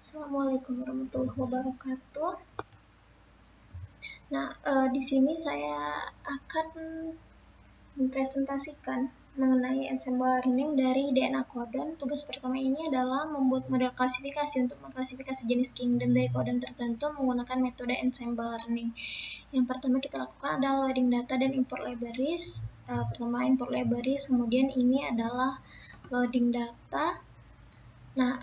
Assalamualaikum warahmatullahi wabarakatuh. Nah, di sini saya akan mempresentasikan mengenai ensemble learning dari DNA Codon. Tugas pertama ini adalah membuat model klasifikasi untuk mengklasifikasi jenis kingdom dari codon tertentu menggunakan metode ensemble learning. Yang pertama kita lakukan adalah loading data dan import libraries. Pertama import libraries, kemudian ini adalah loading data. Nah,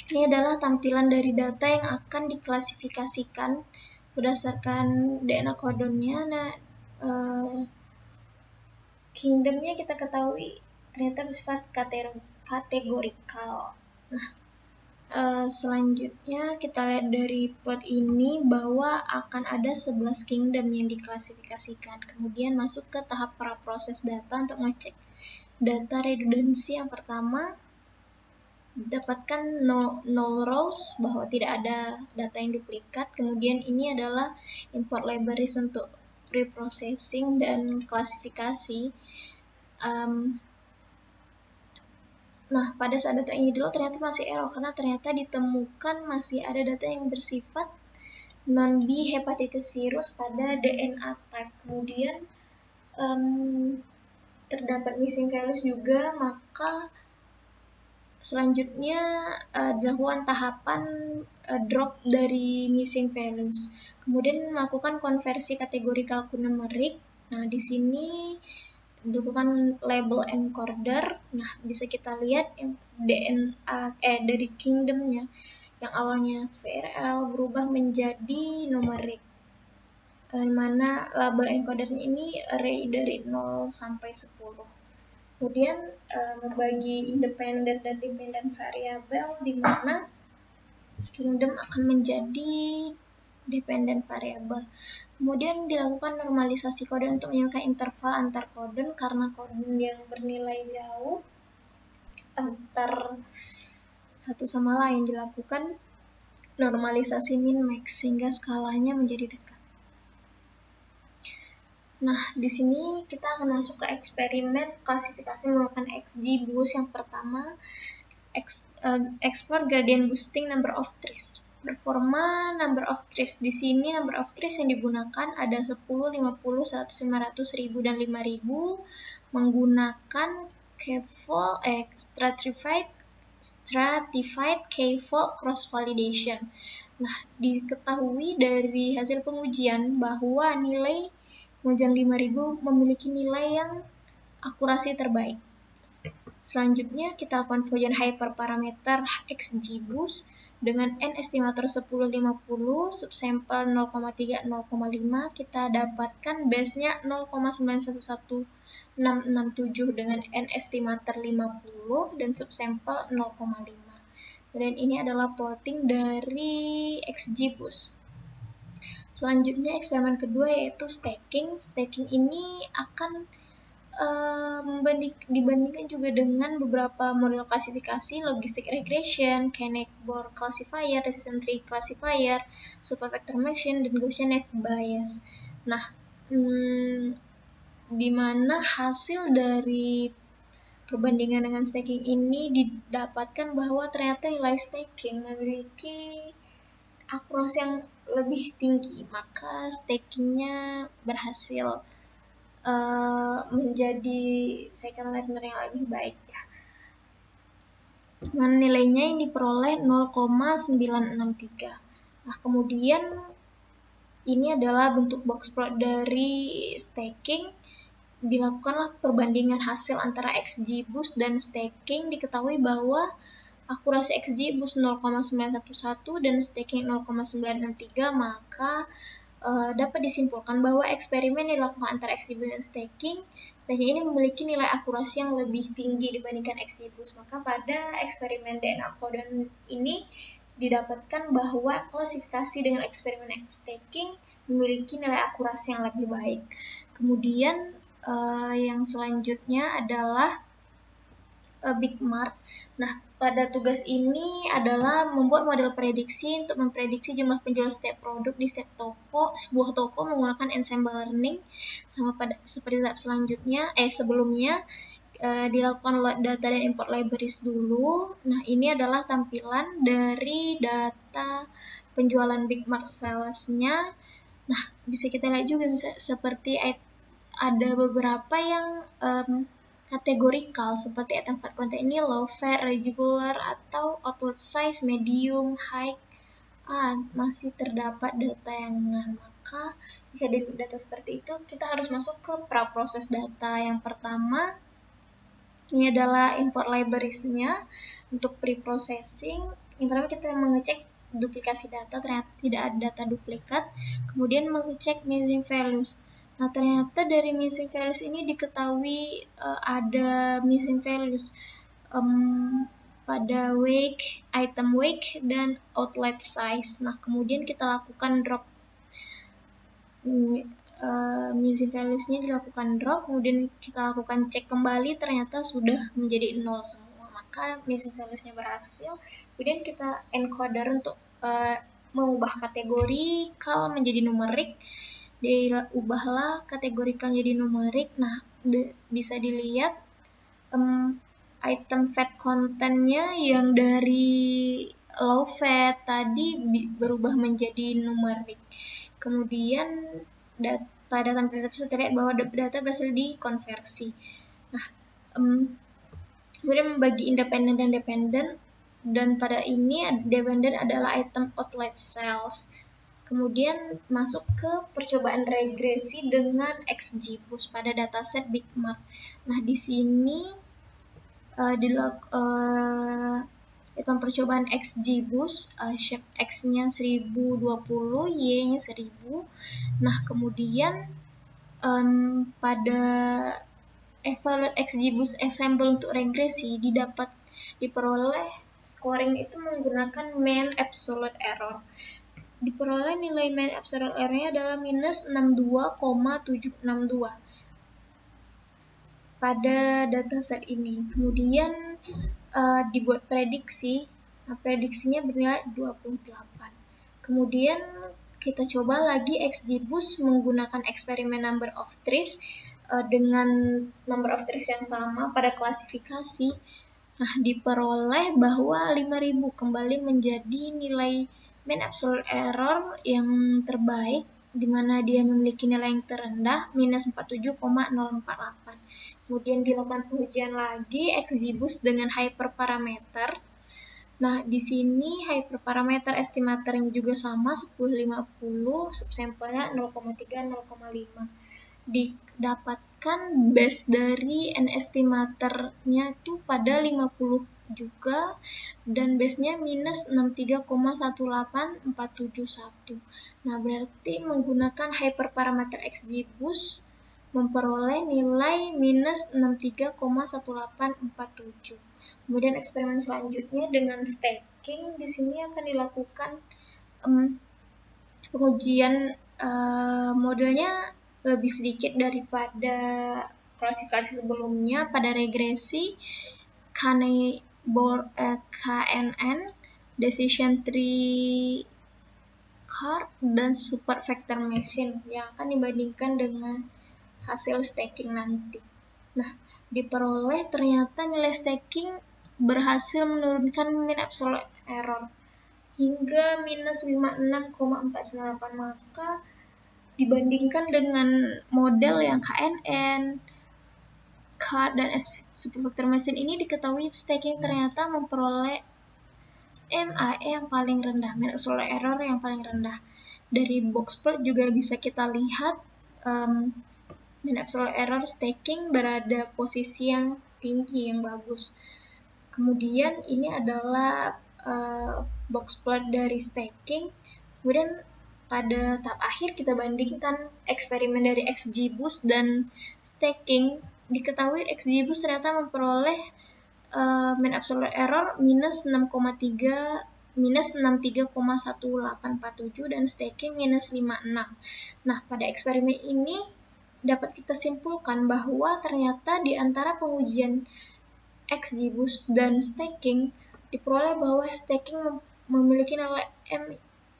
ini adalah tampilan dari data yang akan diklasifikasikan berdasarkan DNA codonnya. Nah, kingdomnya kita ketahui ternyata bersifat kategorikal. Nah, selanjutnya kita lihat dari plot ini bahwa akan ada 11 kingdom yang diklasifikasikan. Kemudian masuk ke tahap praproses data untuk ngecek data redundancy. Yang pertama, dapatkan null rows, bahwa tidak ada data yang duplikat. Kemudian ini adalah import libraries untuk preprocessing dan klasifikasi. Nah, pada saat data ini dulu ternyata masih error karena ternyata ditemukan masih ada data yang bersifat non-B hepatitis virus pada DNA type. Kemudian terdapat missing values juga, maka selanjutnya dilakukan tahapan drop dari missing values. Kemudian melakukan konversi kategori alphanumerik. Nah, di sini dilakukan label encoder. Nah, bisa kita lihat DNA dari kingdomnya yang awalnya VRL berubah menjadi numerik. Mana label encodernya ini array dari 0 sampai 10. Kemudian membagi independen dan dependent variabel, di mana kingdom akan menjadi dependent variabel. Kemudian dilakukan normalisasi codon untuk menyamakan interval antar codon karena codon yang bernilai jauh antar satu sama lain, dilakukan normalisasi min max sehingga skalanya menjadi dekat. Nah, di sini kita akan masuk ke eksperimen klasifikasi menggunakan XGBoost. Yang pertama, explore gradient boosting number of trees. Performa number of trees. Di sini number of trees yang digunakan ada 10, 50, 100, 500, 1000, dan 5000 menggunakan stratified k-fold cross validation. Nah, diketahui dari hasil pengujian bahwa nilai pengujian 5000 memiliki nilai yang akurasi terbaik. Selanjutnya kita lakukan pengujian hyperparameter XGBoost dengan N estimator 1050, subsample 0,3, 0,5. Kita dapatkan base-nya 0,911667 dengan N estimator 50 dan subsample 0,5. Dan ini adalah plotting dari XGBoost. Selanjutnya eksperimen kedua yaitu stacking. Stacking ini akan dibandingkan juga dengan beberapa model klasifikasi, logistic regression, Kenneth-Bohr classifier, resistance tree classifier, supervector machine, dan Gaussian naive Bayes. Nah, di mana hasil dari perbandingan dengan stacking ini didapatkan bahwa ternyata nilai stacking memiliki akurasi yang lebih tinggi, maka stackingnya berhasil menjadi second learner yang lebih baik ya. Nah, nilainya yang diperoleh 0,963. Nah, kemudian ini adalah bentuk box plot dari stacking. Dilakukanlah perbandingan hasil antara XGBoost dan stacking. Diketahui bahwa akurasi XGBoost 0,911 dan stacking 0,963, maka dapat disimpulkan bahwa eksperimen yang dilakukan antara XGBoost dan stacking ini memiliki nilai akurasi yang lebih tinggi dibandingkan XGBoost. Maka pada eksperimen DNA codon ini didapatkan bahwa klasifikasi dengan eksperimen stacking memiliki nilai akurasi yang lebih baik. Kemudian yang selanjutnya adalah BigMart. Nah, pada tugas ini adalah membuat model prediksi untuk memprediksi jumlah penjual setiap produk di setiap sebuah toko menggunakan ensemble learning. Sama seperti tahap sebelumnya, dilakukan load data dan import libraries dulu. Nah, ini adalah tampilan dari data penjualan Big Mart sales-nya. Nah, bisa kita lihat juga seperti ada beberapa yang kategorikal seperti item fat content ini low fat, regular, atau outlet size, medium, high. Masih terdapat data yang maka jika data seperti itu kita harus masuk ke pra-proses data. Yang pertama ini adalah import libraries-nya. Untuk pre-processing, yang pertama kita mengecek duplikasi data, ternyata tidak ada data duplikat. Kemudian mengecek missing values. Nah, ternyata dari missing values ini diketahui ada missing values pada weight, item weight, dan outlet size. Nah, kemudian kita lakukan drop. Missing values-nya dilakukan drop, kemudian kita lakukan cek kembali, ternyata sudah menjadi 0 semua, maka missing values-nya berhasil. Kemudian kita encoder untuk mengubah kategori kal menjadi numerik, diubahlah kategori kal menjadi numerik. Nah, bisa dilihat item fat content-nya yang dari low fat tadi berubah menjadi numerik. Kemudian pada tampilan data terlihat bahwa data berhasil dikonversi. Nah, kemudian membagi independen dan dependen, dan pada ini dependen adalah item outlet sales. Kemudian masuk ke percobaan regresi dengan XGBoost pada dataset Big Mart. Nah, di sini dilakukan percobaan XGBoost, shape X-nya 1020, Y-nya 1000. Nah, kemudian pada evaluate XGBoost Assemble untuk regresi diperoleh scoring itu menggunakan mean absolute error. Diperoleh nilai mean absolute error-nya adalah minus 62,762 pada dataset ini. Kemudian dibuat prediksi. Nah, prediksinya bernilai 28. Kemudian kita coba lagi XGBoost menggunakan eksperimen number of trees dengan number of trees yang sama pada klasifikasi. Nah, diperoleh bahwa 5000 kembali menjadi nilai mean absolute error yang terbaik, di mana dia memiliki nilai yang terendah, minus 47,048. Kemudian dilakukan pengujian lagi XGBoost dengan hyperparameter. Nah, di sini hyperparameter estimatornya juga sama 1050, subsampelnya 0,3 0,5. Didapatkan base dari n estimatornya itu pada 50 juga, dan base-nya minus 63,18471. Nah, berarti menggunakan hyperparameter XGBoost memperoleh nilai minus 63,1847. Kemudian eksperimen selanjutnya dengan stacking, di sini akan dilakukan pengujian modelnya lebih sedikit daripada klasifikasi sebelumnya. Pada regresi KNN, decision tree card, dan super vector machine yang akan dibandingkan dengan hasil stacking nanti. Nah, diperoleh ternyata nilai stacking berhasil menurunkan mean absolute error hingga minus 56,498, maka dibandingkan dengan model yang KNN, CARD, dan super vector machine ini diketahui stacking ternyata memperoleh MAE yang paling rendah, mean absolute error yang paling rendah. Dari box plot juga bisa kita lihat mean absolute error stacking berada posisi yang tinggi, yang bagus. Kemudian ini adalah box plot dari stacking. Kemudian pada tahap akhir kita bandingkan eksperimen dari XGBoost dan stacking. Diketahui XGBoost ternyata memperoleh mean absolute error minus 63,1847 dan stacking minus 56. Nah, pada eksperimen ini dapat kita simpulkan bahwa ternyata di antara pengujian XGBoost dan stacking diperoleh bahwa stacking memiliki nilai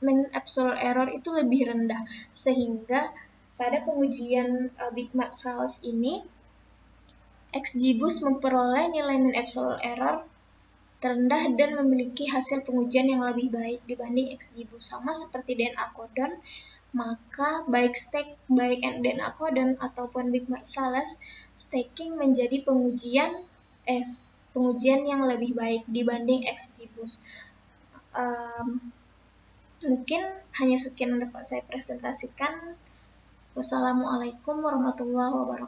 mean absolute error itu lebih rendah, sehingga pada pengujian Big Mart sales ini XGBoost memperoleh nilai mean absolute error terendah dan memiliki hasil pengujian yang lebih baik dibanding XGBoost. Sama seperti DNA codon, maka baik DNA codon ataupun Big Marsalis, stacking menjadi pengujian yang lebih baik dibanding XGBoost. Mungkin hanya sekian yang dapat saya presentasikan. Wassalamualaikum warahmatullahi wabarakatuh.